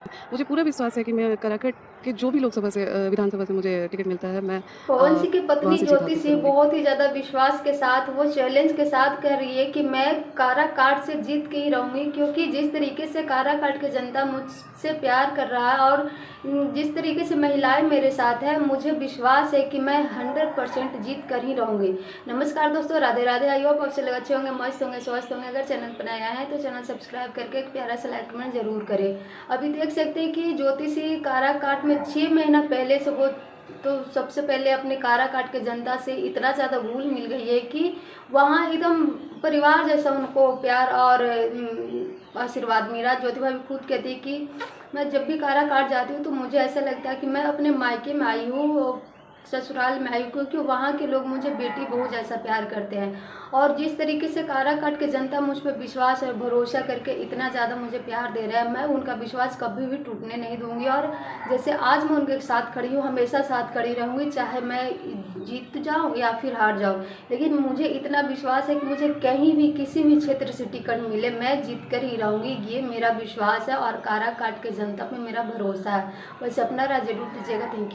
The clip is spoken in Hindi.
मुझे पूरा विश्वास है कि मैं काराकट के जो भी लोकसभा से विधानसभा से मुझे टिकट मिलता है, मैं पवन सिंह की वहाँ पत्नी से जीत ज्योति हासिल सिंह करूँगी। बहुत ही ज़्यादा विश्वास के साथ, वो चैलेंज के साथ कह रही है कि मैं काराकाट से जीत के ही रहूँगी, क्योंकि जिस तरीके से काराकाट की जनता मुझसे प्यार कर रहा है और जिस तरीके से महिलाएं मेरे साथ है, मुझे विश्वास है कि मैं 100% जीत कर ही रहूँगी। नमस्कार दोस्तों, राधे राधे। आई होप आप सब लोग अच्छे होंगे, मस्त होंगे, स्वस्थ होंगे। अगर चैनल पर नया है तो चैनल सब्सक्राइब करके एक प्यारा सा लाइक कमेंट जरूर करें। अभी देख सकते हैं कि ज्योति सिंह काराकाट में 6 महीना पहले से वो तो सबसे पहले अपने काराकाट के जनता से इतना ज़्यादा घुल मिल गई है कि वहाँ एकदम परिवार जैसा उनको प्यार और आशीर्वाद मिला। ज्योति भाभी खुद कहती है कि मैं जब भी काराकाट जाती हूँ तो मुझे ऐसा लगता है कि मैं अपने मायके में आई हूँ, ससुराल में आई, क्योंकि वहाँ के लोग मुझे बेटी बहू जैसा प्यार करते हैं। और जिस तरीके से काराकाट के जनता मुझ पर विश्वास और भरोसा करके इतना ज़्यादा मुझे प्यार दे रहा है, मैं उनका विश्वास कभी भी टूटने नहीं दूंगी। और जैसे आज मैं उनके साथ खड़ी हूँ, हमेशा साथ खड़ी रहूँगी, चाहे मैं जीत जाऊँ या फिर हार जाऊँ। लेकिन मुझे इतना विश्वास है कि मुझे कहीं भी किसी भी क्षेत्र से टिकट मिले, मैं जीत कर ही रहूँगी। ये मेरा विश्वास है और काराकाट के जनता पे मेरा भरोसा है। वैसे अपना राय जरूर दीजिएगा। Thank you.